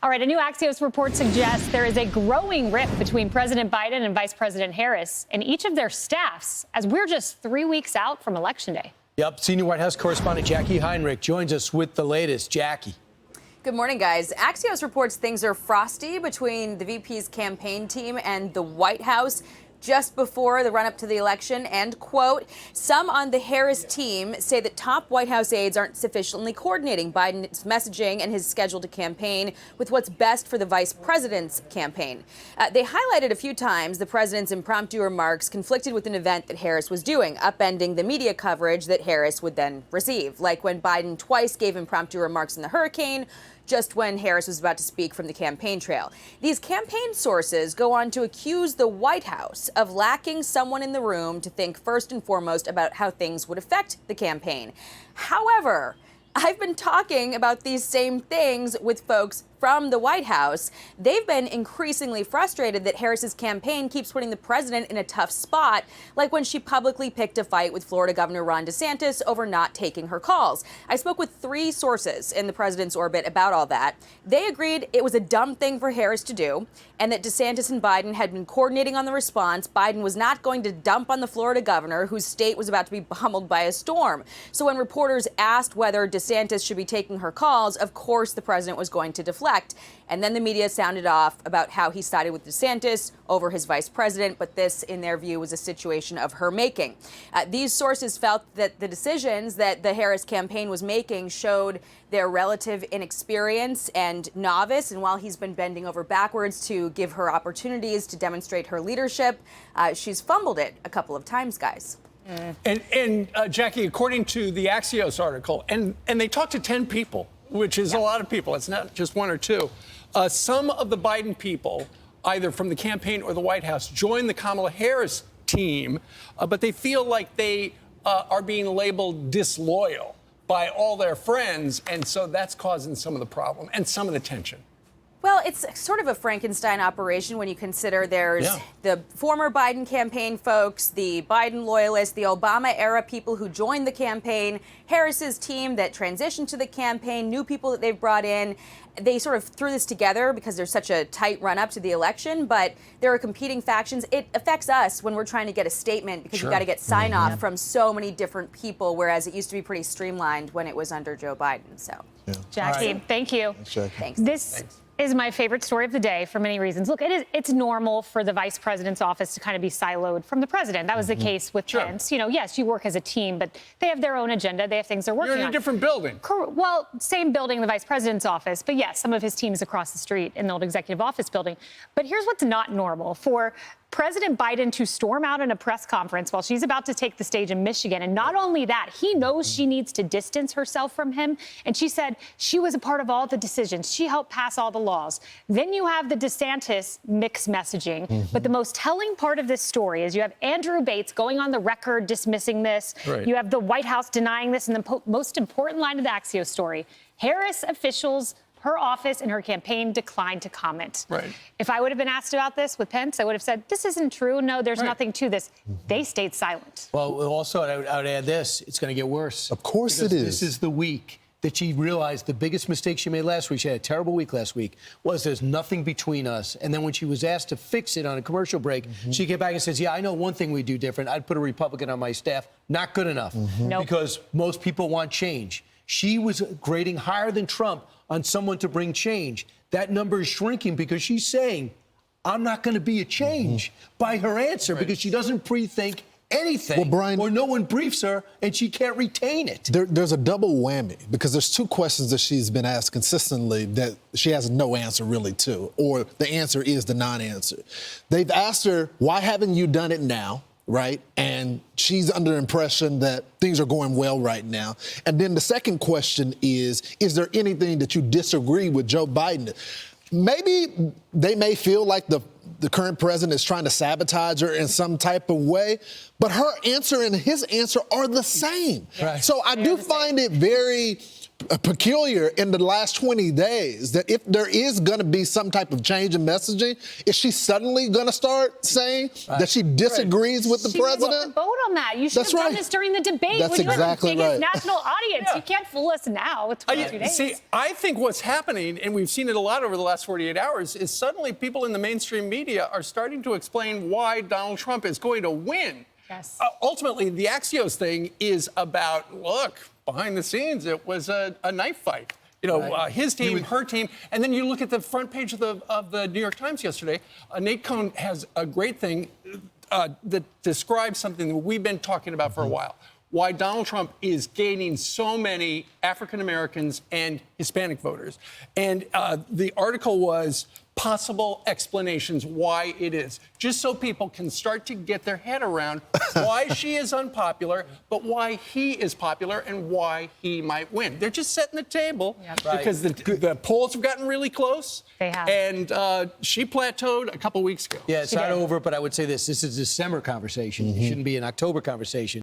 All right, a new Axios report suggests there is a growing rift between President Biden and Vice President Harris and each of their staffs as we're just 3 weeks out from Election Day. Yep, senior White House correspondent Jacqui Heinrich joins us with the latest. Jacqui. Good morning, guys. Axios reports things are frosty between the VP's campaign team and the White House just before the run-up to the election, and, quote, some on the Harris team say that top White House aides aren't sufficiently coordinating Biden's messaging and his schedule to campaign with what's best for the vice president's campaign. They highlighted a few times the president's impromptu remarks conflicted with an event that Harris was doing, upending the media coverage that Harris would then receive, like when Biden twice gave impromptu remarks in the hurricane, just when Harris was about to speak from the campaign trail. These campaign sources go on to accuse the White House of lacking someone in the room to think first and foremost about how things would affect the campaign. However, I've been talking about these same things with folks from the White House. They've been increasingly frustrated that Harris's campaign keeps putting the president in a tough spot, like when she publicly picked a fight with Florida Governor Ron DeSantis over not taking her calls. I spoke with 3 sources in the president's orbit about all that. They agreed it was a dumb thing for Harris to do, and that DeSantis and Biden had been coordinating on the response. Biden was not going to dump on the Florida governor, whose state was about to be pummeled by a storm. So when reporters asked whether DeSantis should be taking her calls, of course the president was going to deflect. And then the media sounded off about how he sided with DeSantis over his vice president, but this, in their view, was a situation of her making. These sources felt that the decisions that the Harris campaign was making showed their relative inexperience and novice, and while he's been bending over backwards to give her opportunities to demonstrate her leadership, she's fumbled it a couple of times, guys. And Jacqui, according to the Axios article, and they talked to 10 people, which is a lot of people. It's not just 1 or 2. Some of the Biden people, either from the campaign or the White House, joined the Kamala Harris team, but they feel like they are being labeled disloyal by all their friends, and so that's causing some of the problem and some of the tension. Well, it's sort of a Frankenstein operation when you consider there's the former Biden campaign folks, the Biden loyalists, the Obama-era people who joined the campaign, Harris's team that transitioned to the campaign, new people that they've brought in. They sort of threw this together because there's such a tight run-up to the election, but there are competing factions. It affects us when we're trying to get a statement because you've got to get sign-off from so many different people, whereas it used to be pretty streamlined when it was under Joe Biden. So, Jacqui, thank you. Thanks. This is my favorite story of the day for many reasons. Look, it's normal for the vice president's office to kind of be siloed from the president. That was the case with Pence. You know, yes, you work as a team, but they have their own agenda. They have things they're working on. You're in a different building. Well, same building, the vice president's office. But yes, some of his team is across the street in the old executive office building. But here's what's not normal. For President Biden to storm out in a press conference while she's about to take the stage in Michigan. And not only that, he knows she needs to distance herself from him. And she said she was a part of all the decisions. She helped pass all the laws. Then you have the DeSantis mixed messaging. But the most telling part of this story is you have Andrew Bates going on the record dismissing this. You have the White House denying this. And the most important line of the Axios story, Harris officials, her office and her campaign declined to comment. If I would have been asked about this with Pence, I would have said, this isn't true. No, there's nothing to this. They stayed silent. Well, also, I would add this. It's going to get worse. Of course it is. This is the week that she realized the biggest mistake she made last week, she had a terrible week last week, was there's nothing between us. And then when she was asked to fix it on a commercial break, she came back and says, yeah, I know one thing we do different. I'd put a Republican on my staff. Not good enough. Because most people want change. She was grading higher than Trump on someone to bring change. That number is shrinking because she's saying, I'm not going to be a change by her answer because she doesn't pre-think anything. Well, Brian, or no one briefs her and she can't retain it. There's a double whammy because there's 2 questions that she's been asked consistently that she has no answer really to, or the answer is the non-answer. They've asked her, why haven't you done it now? Right? And she's under the impression that things are going well right now. And then the second question is there anything that you disagree with Joe Biden? Maybe they may feel like the current president is trying to sabotage her in some type of way, but her answer and his answer are the same. So I do find it very peculiar in the last 20 days that if there is going to be some type of change in messaging, is she suddenly going to start saying that she disagrees with the She missed president? the vote on that. You should That's have done right. this during the debate That's when you exactly have the biggest right. national audience. You can't fool us now with 22 days. See, I think what's happening, and we've seen it a lot over the last 48 hours, is suddenly people in the mainstream media are starting to explain why Donald Trump is going to win. Yes. Ultimately, the Axios thing is about, look, behind the scenes, it was a knife fight. You know, his team, her team, and then you look at the front page of the New York Times yesterday. Nate Cohn has a great thing that describes something that we've been talking about for a while. Why Donald Trump is gaining so many African Americans and Hispanic voters. And the article was possible explanations why it is, just so people can start to get their head around why she is unpopular, but why he is popular and why he might win. They're just setting the table because the polls have gotten really close. They have. And she plateaued a couple weeks ago. Yeah, it's not over, but I would say this. This is a December conversation. It shouldn't be an October conversation.